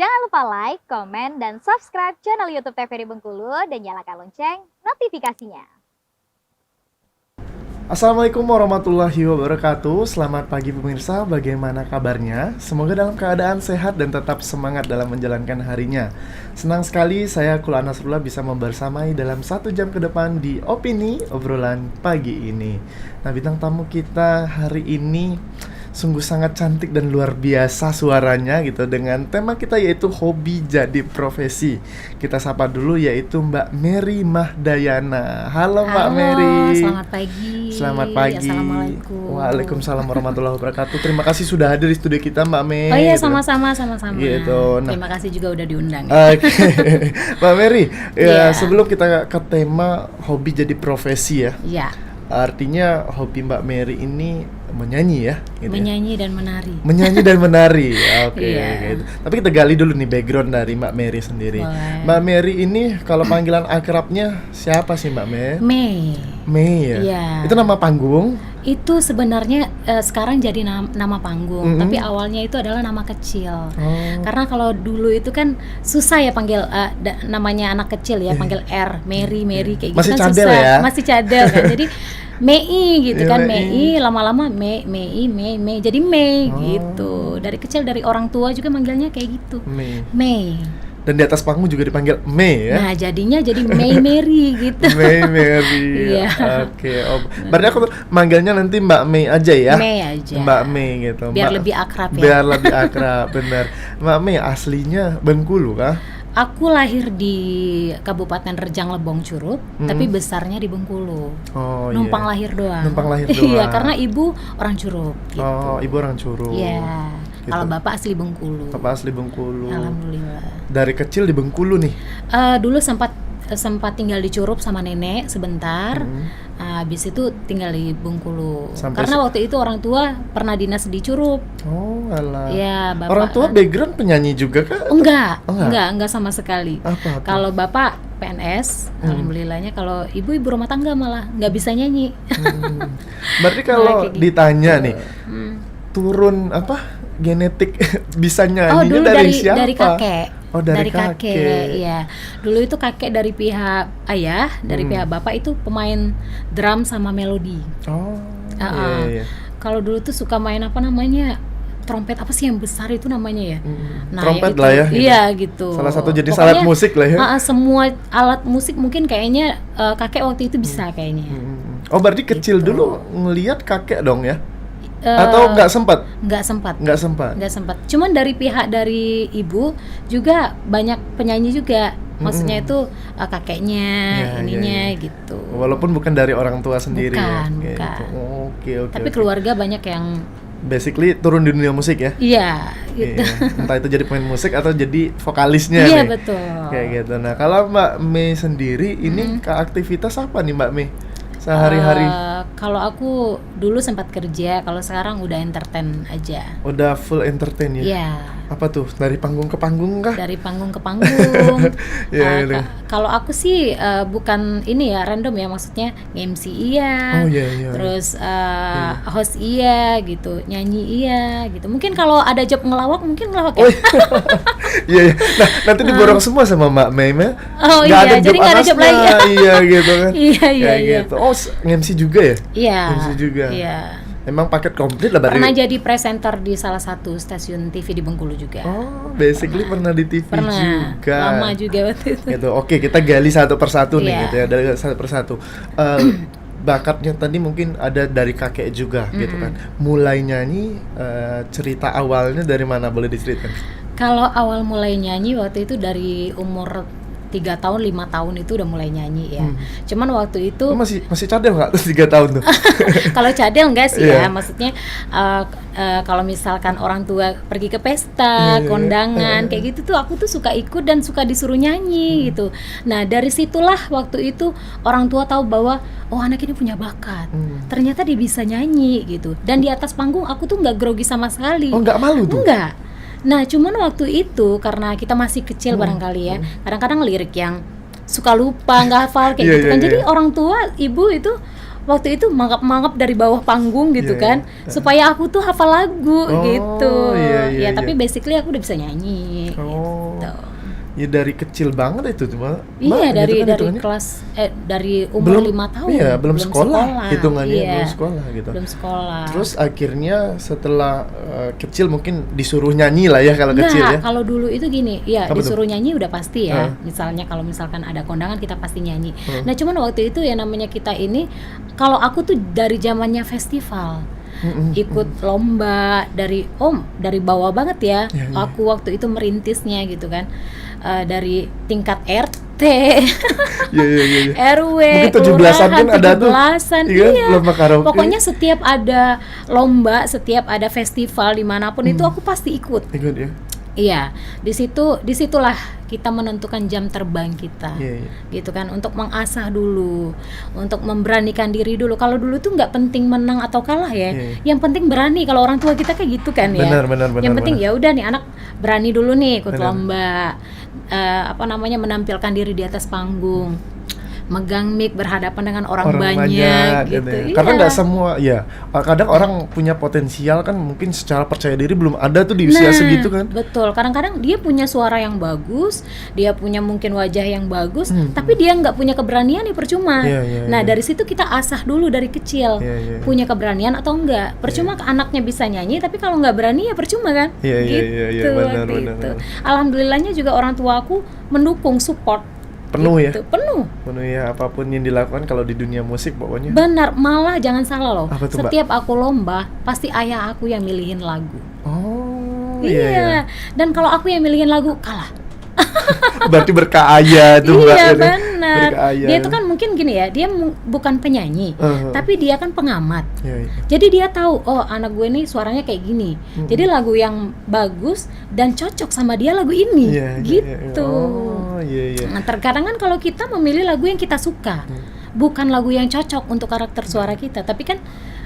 Jangan lupa like, komen, dan subscribe channel YouTube TVRI Bengkulu dan nyalakan lonceng notifikasinya. Assalamualaikum warahmatullahi wabarakatuh. Selamat pagi pemirsa, bagaimana kabarnya? Semoga dalam keadaan sehat dan tetap semangat dalam menjalankan harinya. Senang sekali saya Kula Nasrullah bisa membersamai dalam 1 jam ke depan di Opini Obrolan Pagi ini. Nah, bintang tamu kita hari ini sungguh sangat cantik dan luar biasa suaranya gitu, dengan tema kita yaitu hobi jadi profesi. Kita sapa dulu yaitu Mbak Mary Mahdayana. Halo Mbak Mary. Selamat pagi. Selamat pagi. Assalamualaikum. Waalaikumsalam warahmatullahi wabarakatuh. Terima kasih sudah hadir di studio kita Mbak Mary. Oh iya, gitu. sama-sama. Gitu. Nah, Terima kasih juga udah diundang. Oke. Mbak Mary, Iya. sebelum kita ke tema hobi jadi profesi ya. Iya, Artinya hobi Mbak Mary ini menyanyi ya, gitu ya? menyanyi dan menari. Menyanyi dan menari. Oke, Iya. gitu. Tapi kita gali dulu nih background dari Mbak Mary sendiri. Boleh. Mbak Mary ini kalau panggilan akrabnya siapa sih Mbak Mary? Mei. Mei ya. Iya. Itu nama panggung? Itu sebenarnya sekarang jadi nama panggung, Mm-mm. tapi awalnya itu adalah nama kecil. Oh. Karena kalau dulu itu kan susah ya panggil namanya anak kecil ya, panggil R, Mary kayak gitu Masih kan cadel susah. ya? Masih cadel kan. Jadi Mei gitu Iya, kan, Mei. Mei lama-lama Mei. Jadi Mei Oh. gitu. Dari kecil dari orang tua juga manggilnya kayak gitu. Mei. Mei. Dan di atas panggung juga dipanggil Mei ya? Nah, jadinya jadi Mary gitu. Mei Mary. Iya. Oke. Oh, berarti aku manggilnya nanti Mbak Mei aja ya? Mei aja. Mbak Mei gitu. Biar Mbak- lebih akrab ya. Biar lebih akrab, benar. Mbak Mei aslinya Bengkulu kah? Aku lahir di Kabupaten Rejang Lebong Curup, tapi besarnya di Bengkulu. Oh Numpang iya. lahir doang. Numpang lahir Iya, doang. karena ibu orang Curup gitu. Oh, ibu orang Curug. Iya. Gitu. Kalau bapak asli Bengkulu. Bapak asli Bengkulu. Alhamdulillah. Dari kecil di Bengkulu nih. Dulu sempat tinggal di Curup sama nenek sebentar. Habis itu tinggal di Bengkulu. Sampai Karena waktu itu orang tua pernah dinas di Curup. Oh, alah. Iya, bapak. Orang tua background penyanyi juga kah? Enggak, Oh, enggak? enggak sama sekali. Apa? Kalau bapak PNS, alhamdulillahnya. Kalau ibu rumah tangga malah nggak bisa nyanyi. Berarti kalau kayak gitu. ditanya nih, Hmm. turun apa? Genetik bisa Oh, nyanyinya dulu dari siapa? dari kakek. Oh, dari kakek. Iya. Dulu itu kakek dari pihak ayah, dari pihak bapak itu pemain drum sama melodi. Oh. Ah, Iya. Kalau dulu tuh suka main apa namanya? Trompet apa sih yang besar itu namanya ya? Trompet itu, lah ya, gitu. Iya gitu. Salah satu jenis Pokoknya, alat musik lah ya. Semua alat musik mungkin kayaknya kakek waktu itu bisa kayaknya. Oh, berarti kecil Gitu. dulu ngelihat kakek dong ya? Eh, Atau nggak sempat? Nggak sempat. Nggak sempat. Nggak sempat. Cuman dari pihak dari ibu juga banyak penyanyi juga. Maksudnya itu kakeknya, Ya, ininya ya. gitu. Walaupun bukan dari orang tua sendiri ya. Bukan, Kayak bukan. gitu. Oke. Tapi Oke. keluarga banyak yang Basically turun di dunia musik ya. iya gitu. Iya. Entah itu jadi pemain musik atau jadi vokalisnya Iya nih. betul. Kayak gitu. Nah, kalau Mbak Mei sendiri ini ke aktivitas apa nih Mbak Mei sehari-hari? Kalau aku dulu sempat kerja, kalau sekarang udah entertain aja. Udah full entertain ya? Iya. Apa tuh? Dari panggung ke panggung kah? Dari panggung ke panggung. Iya, iya. Kalau aku sih bukan ini ya random ya, maksudnya MC iya. Oh, iya. Terus host iya gitu, nyanyi iya gitu. Mungkin kalau ada job ngelawak mungkin ngelawak ya. Oh, iya, iya. Nah, nanti diborong semua sama Mbak Mei ya? Oh, Nggak iya, ada jadi nggak ada job atasnya. lagi. Iya gitu kan. Iya, Kayak iya. gitu. Oh, MC juga ya? Iya. MC juga. Iya. Emang paket komplit lah berarti. Pernah jadi presenter di salah satu stasiun TV di Bengkulu juga. Oh, basically pernah di TV Pernah. juga. Lama juga waktu itu. Gitu. Oke, kita gali satu persatu nih Iya. gitu ya, dari satu persatu. Bakatnya tadi mungkin ada dari kakek juga gitu kan. Mulai nyanyi, cerita awalnya dari mana, boleh diceritakan? Kalau awal mulai nyanyi waktu itu dari umur 3 tahun, 5 tahun itu udah mulai nyanyi ya. Cuman waktu itu Oh, masih cadel nggak terus 3 tahun tuh? kalau cadel enggak sih Iya. ya, maksudnya kalau misalkan orang tua pergi ke pesta, Iya, iya. kondangan kayak gitu tuh aku tuh suka ikut dan suka disuruh nyanyi gitu. Nah, dari situlah waktu itu orang tua tahu bahwa oh anak ini punya bakat. Ternyata dia bisa nyanyi gitu. Dan di atas panggung aku tuh nggak grogi sama sekali. Oh, nggak malu tuh? Enggak. Nah, cuman waktu itu karena kita masih kecil barangkali ya, kadang-kadang lirik yang suka lupa, nggak hafal kayak Iya, gitu iya, kan. Jadi iya. orang tua, ibu itu waktu itu mangap-mangap dari bawah panggung gitu Iya, kan, iya. supaya aku tuh hafal lagu Oh, gitu. iya, Ya tapi basically aku udah bisa nyanyi. Oh. Gitu. Ya dari kecil banget itu cuma. Iya, dari hitungannya. kelas dari umur 5 tahun. Iya, belum sekolah hitungannya, Iya, belum sekolah gitu. belum sekolah. Terus akhirnya setelah kecil mungkin disuruh nyanyi lah ya kalau kecil ya. Kalau dulu itu gini, ya Apa disuruh nyanyi udah pasti ya. Heeh. Misalnya kalau misalkan ada kondangan kita pasti nyanyi. Heeh. Nah, cuman waktu itu ya namanya kita ini, kalau aku tuh dari zamannya festival. Ikut lomba dari bawah banget ya. Iya, iya. Aku waktu itu merintisnya gitu kan. Dari tingkat RT, Iya, iya. RW, Mungkin 17-an kan ada tuh. 17-an, Iya, iya. lomba karaoke. Pokoknya setiap ada lomba, setiap ada festival dimanapun itu aku pasti ikut. Ikut ya. Iya, disitulah kita menentukan jam terbang kita, Iya, iya. gitu kan, untuk mengasah dulu, untuk memberanikan diri dulu. Kalau dulu tuh nggak penting menang atau kalah ya, Iya. yang penting berani. Kalau orang tua kita kayak gitu kan ya. Benar, Yang penting benar. ya udah nih anak berani dulu nih ikut Benar. lomba, menampilkan diri di atas panggung, megang mic berhadapan dengan orang banyak gitu. ya. Iya. Karena nggak semua ya. Kadang orang punya potensial kan mungkin secara percaya diri belum ada tuh di usia segitu kan. Betul. Kadang-kadang dia punya suara yang bagus, dia punya mungkin wajah yang bagus, tapi dia nggak punya keberanian, ya percuma. Iya, iya, Nah, iya. dari situ kita asah dulu dari kecil, Iya, iya. punya keberanian atau enggak. Percuma anaknya bisa nyanyi, tapi kalau nggak berani ya percuma kan. Iya, iya, Gitu iya, iya, benar, waktu benar, itu. benar. Alhamdulillahnya juga orang tua aku mendukung, support. Penuh ya. Gitu. Penuh. Penuh ya, apapun yang dilakukan kalau di dunia musik pokoknya. Benar, malah jangan salah loh. Apa tuh, Mbak? Setiap aku lomba, pasti ayah aku yang milihin lagu. Oh, Iya. iya. Dan kalau aku yang milihin lagu kalah. Berarti berkaya tuh Mbak. Iya Ini. benar. Berkaya. Dia itu kan mungkin gini ya, dia bukan penyanyi, tapi dia kan pengamat. Iya, iya. Jadi dia tahu, oh anak gue nih suaranya kayak gini. Jadi lagu yang bagus dan cocok sama dia lagu ini, Iya, iya, gitu. iya. Oh, iya, iya. Nah, terkadang kan kalau kita memilih lagu yang kita suka, bukan lagu yang cocok untuk karakter suara kita, tapi kan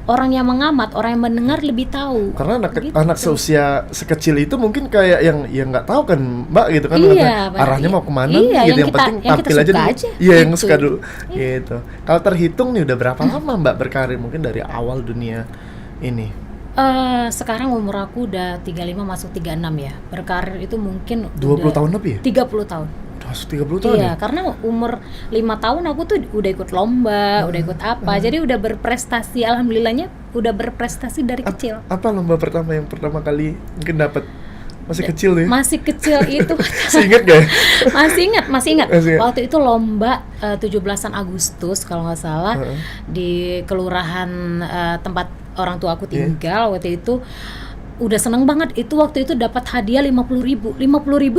orang yang mengamat, orang yang mendengar lebih tahu. Karena Gitu. anak seusia sekecil itu mungkin kayak yang nggak tahu kan Mbak gitu kan, Iya, arahnya berarti- mau kemana iya, gitu, yang kita- penting yang kita tampil aja suka dulu. aja, Iya, yang gitu. suka dulu gitu. Kalau terhitung nih udah berapa lama Mbak berkarir mungkin dari awal dunia ini? Sekarang umur aku udah 35 masuk 36 ya. Berkarir itu mungkin 20 udah tahun lebih ya? 30 tahun. Udah masuk 30 tahun Iya, ya? karena umur 5 tahun aku tuh udah ikut lomba, udah ikut apa. Jadi udah berprestasi, alhamdulillahnya udah berprestasi dari kecil. Apa lomba pertama yang pertama kali mungkin dapat? Masih kecil nih. Masih kecil itu. Masih inget gak ya? Masih ingat. Masih ingat. Waktu itu lomba 17-an Agustus kalau nggak salah di kelurahan tempat orang tua aku tinggal. Waktu itu udah seneng banget. Itu waktu itu dapat hadiah 50.000. 50.000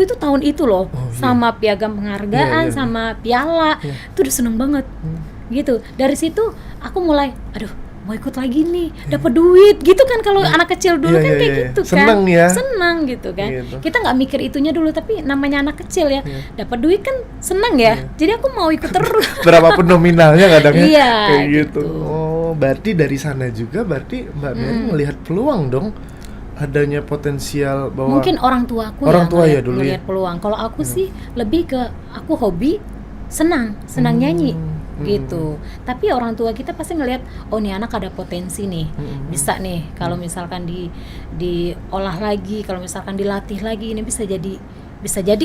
itu tahun itu loh. Sama piagam penghargaan, Iya, iya. sama piala. Itu udah seneng banget. Gitu. Dari situ aku mulai, aduh, mau ikut lagi nih, dapat duit gitu kan. Kalau anak kecil dulu Iya, kan iya, kayak iya. gitu kan. Seneng ya. Senang gitu kan. Gitu. Kita nggak mikir itunya dulu, tapi namanya anak kecil ya, dapat duit kan senang ya. Jadi aku mau ikut terus. Berapapun nominalnya kadangnya Iya, kayak gitu. gitu. Oh, berarti dari sana juga berarti Mbak Mary melihat peluang dong adanya potensial bahwa Mungkin orang tuaku Orang tua ya dulu ngelihat peluang. Kalau aku sih lebih ke aku hobi, senang nyanyi gitu. Tapi orang tua kita pasti ngelihat, oh nih anak ada potensi nih, bisa nih kalau misalkan diolah lagi, kalau misalkan dilatih lagi, ini bisa jadi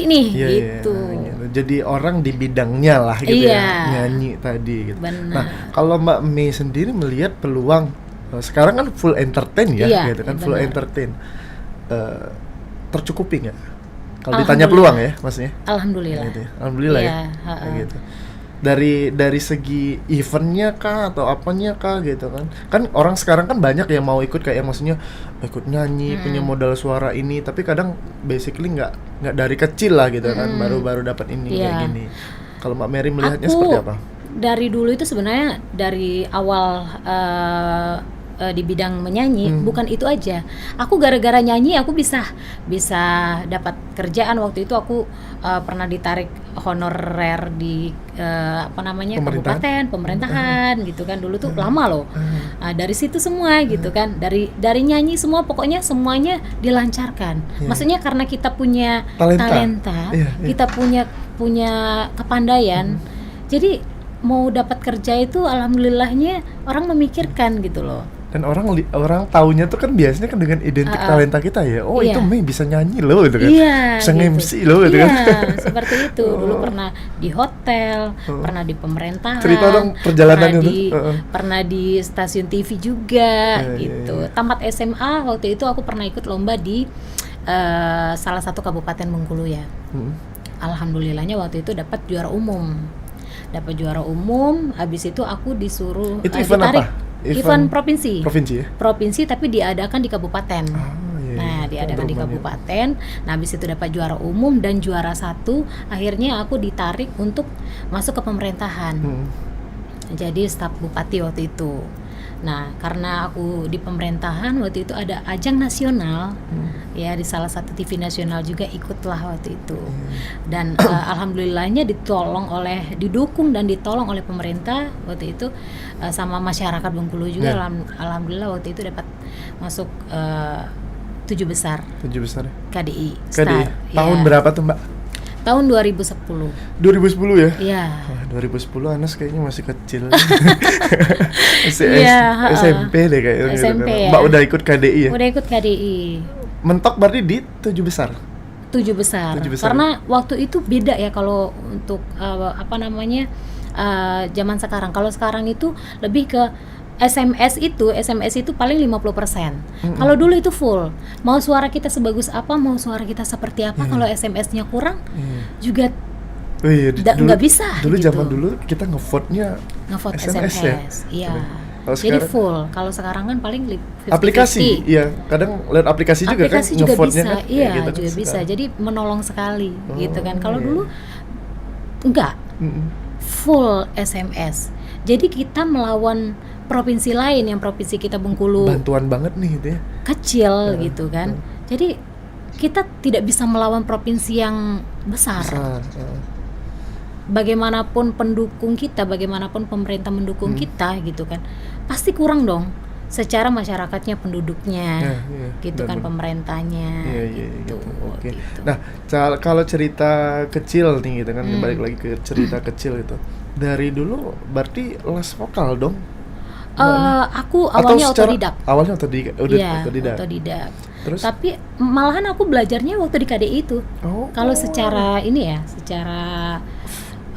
nih Iya, gitu. iya, gitu. Jadi orang di bidangnya lah gitu Iya. ya, nyanyi tadi gitu. Benar. Nah, kalau Mbak Mei sendiri melihat peluang sekarang kan full entertain ya, Iya, gitu kan, full benar. entertain. Tercukupi nggak? Kalau ditanya peluang ya, maksudnya? Alhamdulillah. Gitu ya. Alhamdulillah Iya, ya. ha-ha. Kayak gitu. Dari segi eventnya kah atau apanya kah gitu kan? Kan orang sekarang kan banyak yang mau ikut kayak maksudnya ikut nyanyi, punya modal suara ini, tapi kadang basically nggak dari kecil lah gitu kan, baru dapat ini kayak Iya. gini. Kalau Mbak Mary melihatnya Aku seperti apa? dari dulu itu sebenarnya dari awal di bidang menyanyi bukan itu aja. Aku gara-gara nyanyi aku bisa dapat kerjaan. Waktu itu aku pernah ditarik honorer di kabupaten pemerintahan gitu kan. Dulu tuh lama loh. Dari situ semua gitu kan. Dari nyanyi semua, pokoknya semuanya dilancarkan. Maksudnya karena kita punya Talenta. talenta, Iya, iya. kita punya kepandaian. Jadi mau dapat kerja itu alhamdulillahnya orang memikirkan gitu loh. Dan orang taunya tuh kan biasanya kan dengan identik talenta kita ya. Oh, Iya. itu Mei bisa nyanyi loh gitu kan. Iya, Bisa gitu. nge-MC loh gitu Iya, kan. seperti itu. Dulu pernah di hotel, pernah di pemerintahan. Cerita dong perjalanannya tuh. Pernah di stasiun TV juga Iya, gitu. iya. Tamat SMA waktu itu aku pernah ikut lomba di salah satu kabupaten Bengkulu ya. Hmm. Alhamdulillahnya waktu itu dapat juara umum. Habis itu aku disuruh Itu event ditarik. apa? Event provinsi. Provinsi ya? Provinsi tapi diadakan di kabupaten. Iya, Nah, iya. diadakan di Rumahnya. kabupaten. Nah, habis itu dapat juara umum dan juara 1. Akhirnya aku ditarik untuk masuk ke pemerintahan. Jadi staf bupati waktu itu. Nah, karena aku di pemerintahan waktu itu ada ajang nasional, ya di salah satu TV nasional juga ikutlah waktu itu. Dan alhamdulillahnya didukung dan ditolong oleh pemerintah waktu itu, sama masyarakat Bengkulu juga. Ya. Alhamdulillah waktu itu dapat masuk 7 besar 7 besar ya? KDI. KDI. Star, Tahun ya. berapa tuh Mbak? Tahun 2010. 2010 ya? Iya. Wah, 2010 Anas kayaknya masih kecil. Masih Iya, SMP deh kayaknya gitu SMP kan. ya. Mbak udah ikut KDI ya? Udah ikut KDI. Mentok berarti di 7 besar. 7 besar. 7 besar. Karena waktu itu beda ya kalau untuk zaman sekarang. Kalau sekarang itu lebih ke SMS itu paling 50%. Kalau dulu itu full. Mau suara kita sebagus apa, mau suara kita seperti apa, kalau SMS-nya kurang juga Oh iya, nggak bisa. Dulu gitu. zaman dulu kita ngevote-nya Ngevote SMS SMS. ya? Iya. Kalau Jadi sekarang- full. Kalau sekarang kan paling 50-50. aplikasi, iya. Kadang lihat aplikasi juga Aplikasi kan juga ngevote-nya bisa, kan. iya kayak gitu kan juga bisa. sekarang. Jadi menolong sekali gitu kan. Kalau iya. dulu enggak Mm-mm. full SMS. Jadi kita melawan provinsi lain yang provinsi kita Bengkulu Bantuan banget nih gitu ya. kecil gitu kan. Jadi kita tidak bisa melawan provinsi yang besar. Besar. Bagaimanapun pendukung kita, bagaimanapun pemerintah mendukung kita gitu kan, pasti kurang dong. Secara masyarakatnya, penduduknya, Iya, gitu kan, benar-benar. pemerintahnya, Iya, gitu. gitu. Oke. Gitu. Nah, kalau cerita kecil nih gitu kan, Hmm. balik lagi ke cerita kecil itu. Dari dulu berarti les vokal dong? Aku Atau awalnya secara- otodidak. Awalnya otodidak. Udah Iya, otodidak. otodidak. Terus? Tapi malahan aku belajarnya waktu di KDI itu. Oh. Kalau secara ini ya, secara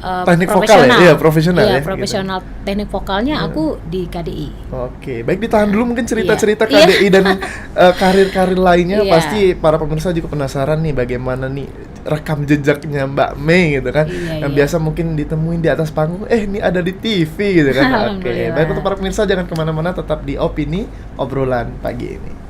Teknik vokal ya? Iya, profesional Iya, ya, profesional. Teknik vokalnya aku di KDI. Oke, baik, ditahan dulu mungkin cerita-cerita Iya. KDI dan karir-karir lainnya. Iya. Pasti para pemirsa juga penasaran nih bagaimana nih rekam jejaknya Mbak Mei gitu kan. Iya, Yang iya. biasa mungkin ditemuin di atas panggung, ini ada di TV gitu kan. Oke, Alhamdulillah. baik, untuk para pemirsa jangan kemana-mana, tetap di Opini Obrolan Pagi ini.